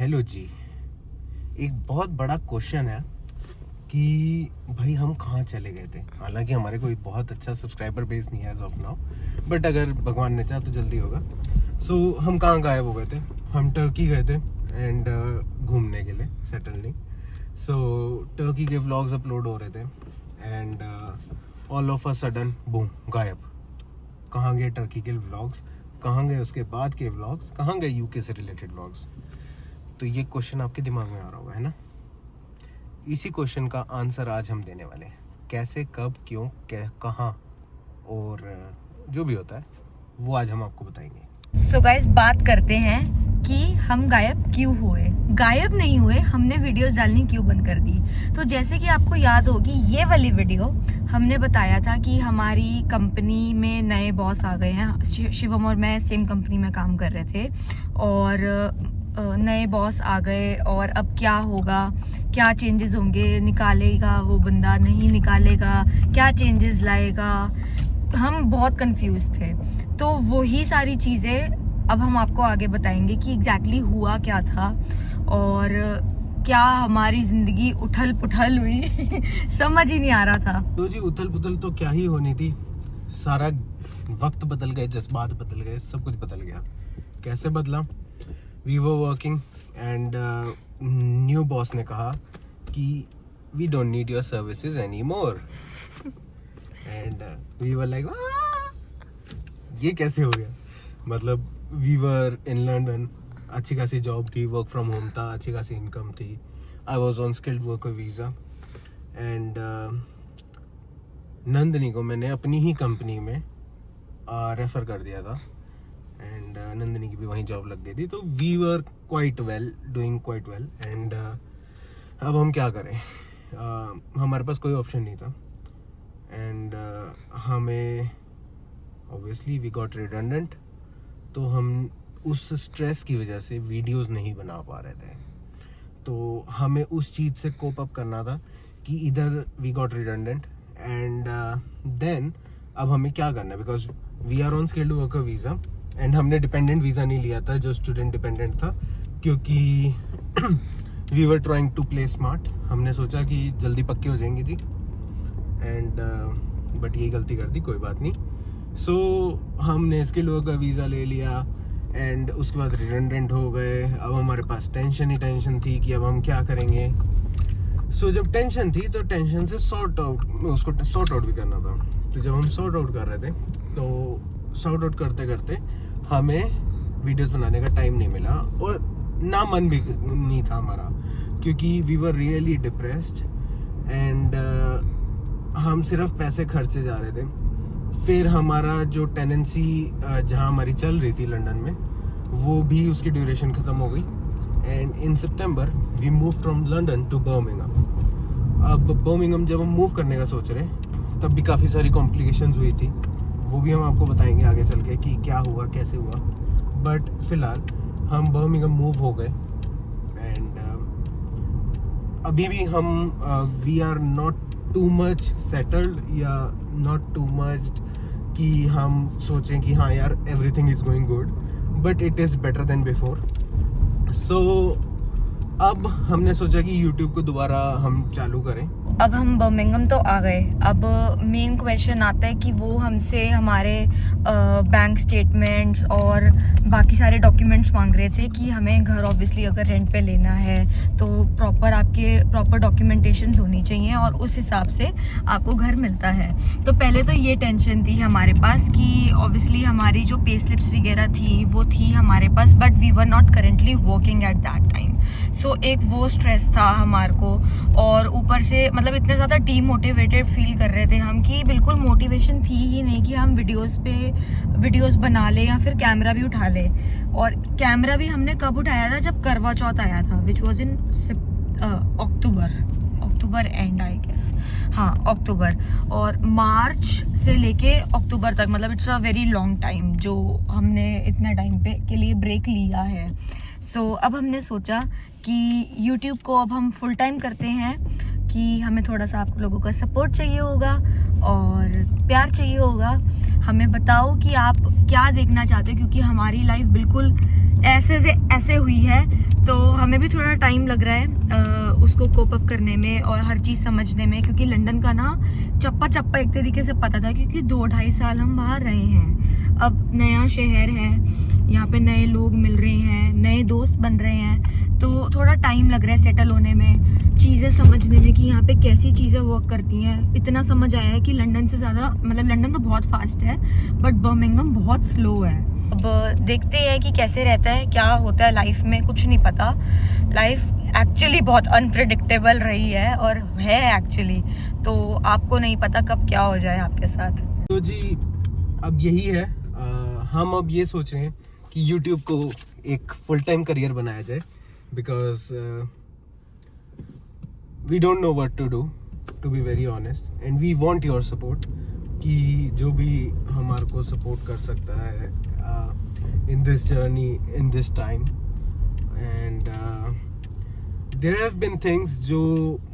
Hello जी। एक बहुत बड़ा क्वेश्चन है कि भाई हम कहाँ चले गए थे। हालांकि हमारे कोई बहुत अच्छा सब्सक्राइबर बेस नहीं है एज ऑफ नाउ, बट अगर भगवान ने चाहा तो जल्दी होगा। सो हम कहाँ गायब हो गए थे? हम टर्की गए थे एंड घूमने के लिए, सेटल नहीं। सो टर्की के व्लॉग्स अपलोड हो रहे थे and all of a sudden boom, गायब। कहाँ गए टर्की के व्लॉग्स, कहाँ गए उसके बाद के व्लॉग्स, कहाँ गए यूके से रिलेटेड व्लॉग्स? तो ये क्वेश्चन आपके दिमाग में आ रहा होगा, है ना? इसी क्वेश्चन का आंसर आज हम देने वाले हैं। कैसे, कब, क्यों, कहाँ और जो भी होता है वो आज हम आपको बताएंगे। सो गाइस, बात करते हैं कि हम गायब क्यों हुए। गायब नहीं हुए, हमने वीडियोस डालनी क्यों बंद कर दी। तो जैसे कि आपको याद होगी, ये वाली वीडियो हमने बताया था कि हमारी कंपनी में नए बॉस आ गए हैं। शिवम और मैं सेम कंपनी में काम कर रहे थे और नए बॉस आ गए और अब क्या होगा, क्या चेंजेस होंगे, निकालेगा वो बंदा, नहीं निकालेगा, क्या चेंजेस लाएगा। हम बहुत कंफ्यूज थे। तो वही सारी चीज़ें अब हम आपको आगे बताएंगे कि एग्जैक्टली हुआ क्या था और क्या हमारी जिंदगी उथल पुथल हुई समझ ही नहीं आ रहा था। तो जी, उथल पुथल तो क्या ही होनी थी। सारा वक्त बदल गए, जज्बात बदल गए, सब कुछ बदल गया। कैसे बदला? We were working and new boss ने कहा कि we don't need your services any more and we were like ये कैसे हो गया? मतलब वी वर इन लंदन, अच्छी खासी जॉब थी, वर्क फ्रॉम होम था, अच्छी खासी इनकम थी। I was on skilled worker visa and Nandini को मैंने अपनी ही कंपनी में रेफ़र कर दिया था एंड नंदिनी की भी वहीं जॉब लग गई थी। तो we were quite well, doing quite well and अब हम क्या करें? हमारे पास कोई ऑप्शन नहीं था एंड हमें ऑब्वियसली वी गॉट रिडंडेंट। तो हम उस स्ट्रेस की वजह से वीडियोस नहीं बना पा रहे थे। तो हमें उस चीज़ से कोप अप करना था कि इधर we got redundant and then अब हमें क्या करना है, because we are on skilled worker visa and हमने डिपेंडेंट वीज़ा नहीं लिया था जो स्टूडेंट डिपेंडेंट था, क्योंकि we were trying to play smart. हमने सोचा कि जल्दी पक्के हो जाएंगे जी एंड बट ये गलती कर दी, कोई बात नहीं। सो हमने स्किल्ड वर्कर वीज़ा ले लिया एंड उसके बाद रिडंडेंट हो गए। अब हमारे पास टेंशन ही टेंशन थी कि अब हम क्या करेंगे। सो जब टेंशन थी तो टेंशन से उसको सॉर्ट आउट भी करना था। तो जब हम सॉर्ट आउट कर रहे थे तो सॉर्ट आउट करते करते हमें वीडियोस बनाने का टाइम नहीं मिला और ना मन भी नहीं था हमारा, क्योंकि we were really depressed and हम सिर्फ पैसे खर्चे जा रहे थे। फिर हमारा जो टेनेंसी जहाँ हमारी चल रही थी लंदन में, वो भी उसकी ड्यूरेशन ख़त्म हो गई and in September we move from London to Birmingham. अब बर्मिंघम जब हम मूव करने का सोच रहे तब भी काफ़ी सारी कॉम्प्लिकेशंस हुई थी, वो भी हम आपको बताएंगे आगे चल के कि क्या हुआ, कैसे हुआ। बट फिलहाल हम बर्मिंघम मूव हो गए एंड अभी भी हम we are not too much settled या नॉट टू मच कि हम सोचें कि हाँ यार everything is going good, but it is better than before. So अब हमने सोचा कि YouTube को दोबारा हम चालू करें। अब हम बर्मिंघम तो आ गए। अब मेन क्वेश्चन आता है कि वो हमसे हमारे बैंक स्टेटमेंट्स और बाकी सारे डॉक्यूमेंट्स मांग रहे थे कि हमें घर ऑब्वियसली अगर रेंट पे लेना है तो प्रॉपर डॉक्यूमेंटेशंस होनी चाहिए और उस हिसाब से आपको घर मिलता है। तो पहले तो ये टेंशन थी हमारे पास कि ऑब्वियसली हमारी जो पे स्लिप्स वगैरह थी वो थी हमारे पास, but we were not currently working at that time. So एक वो स्ट्रेस था हमारे को और ऊपर से मतलब इतने ज़्यादा डीमोटिवेटेड फील कर रहे थे हम कि बिल्कुल मोटिवेशन थी ही नहीं कि हम वीडियोस बना ले या फिर कैमरा भी उठा ले। और कैमरा भी हमने कब उठाया था? जब करवा चौथ आया था, which was in October and I guess, हाँ अक्टूबर। और मार्च से लेके अक्टूबर तक, मतलब it's a very long time जो हमने इतने टाइम के लिए ब्रेक लिया है। सो अब हमने सोचा कि यूट्यूब को अब हम फुल टाइम करते हैं, कि हमें थोड़ा सा आप लोगों का सपोर्ट चाहिए होगा और प्यार चाहिए होगा। हमें बताओ कि आप क्या देखना चाहते हो, क्योंकि हमारी लाइफ बिल्कुल ऐसे से ऐसे हुई है तो हमें हमें भी थोड़ा टाइम लग रहा है उसको कोप अप करने में और हर चीज़ समझने में, क्योंकि लंदन का ना चप्पा चप्पा एक तरीके से पता था, क्योंकि 2-2.5 साल हम बाहर रहे हैं। अब नया शहर है, यहाँ पे नए लोग मिल रहे हैं, नए दोस्त बन रहे हैं, तो थोड़ा टाइम लग रहा है सेटल होने में, चीज़ें समझने में कि यहाँ पे कैसी चीज़ें वर्क करती हैं। इतना समझ आया है कि लंदन से ज़्यादा, मतलब लंदन तो बहुत फास्ट है बट बर्मिंघम बहुत स्लो है। अब देखते हैं कि कैसे रहता है, क्या होता है लाइफ में, कुछ नहीं पता। लाइफ एक्चुअली बहुत अनप्रेडिक्टेबल रही है और है एक्चुअली, तो आपको नहीं पता कब क्या हो जाए आपके साथ। तो जी अब यही है, हम अब ये सोच रहे हैं कि YouTube को एक फुल टाइम करियर बनाया जाए, because we don't know what to do, to be very honest, and we want your support, कि जो भी हमारे को सपोर्ट कर सकता है in this journey, in this time. And there have been things जो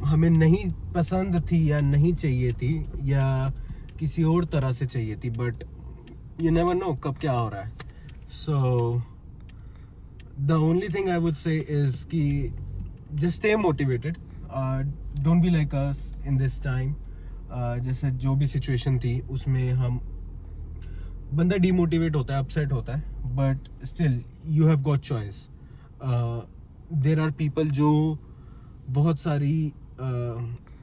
हमें नहीं पसंद थी या नहीं चाहिए थी या किसी और तरह से चाहिए थी, बट यू नेवर नो कब क्या हो रहा है। So the only thing I would say is कि just stay motivated, don't be like us in this time. जैसे जो भी सिचुएशन थी उसमें हम बंदा डीमोटिवेट होता है, अपसेट होता है, but still you have got choice. There are people जो बहुत सारी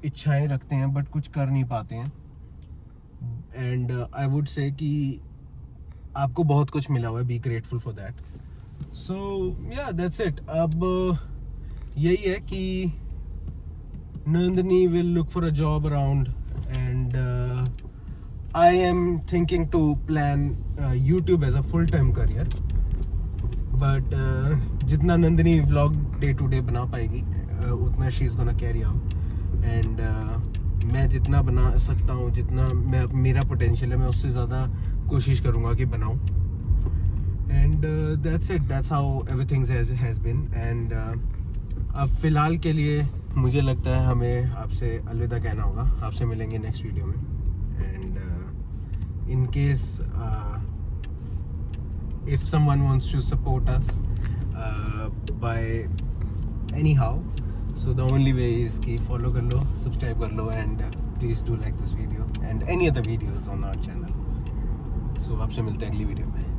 इच्छाएं रखते हैं बट कुछ कर नहीं पाते हैं, एंड आई वुड से कि आपको बहुत कुछ मिला हुआ है, be grateful for that. So yeah that's it. अब यही है कि Nandini will look for a job around, and I am thinking to plan YouTube as a full time career, but जितना Nandini vlog day to day बना पाएगी उतना she is gonna carry out, and मैं जितना बना सकता हूँ, जितना मेरा पोटेंशियल है, मैं उससे ज़्यादा कोशिश करूँगा कि बनाऊँ। And that's it, that's how everything has been. And अब फ़िलहाल के लिए मुझे लगता है हमें आपसे अलविदा कहना होगा। आपसे मिलेंगे नेक्स्ट वीडियो में, and in case if someone wants to support us by anyhow, so the only way is कि follow कर लो, subscribe कर लो, and please do like this video and any other videos on our channel. So आपसे मिलते हैं अगली video में।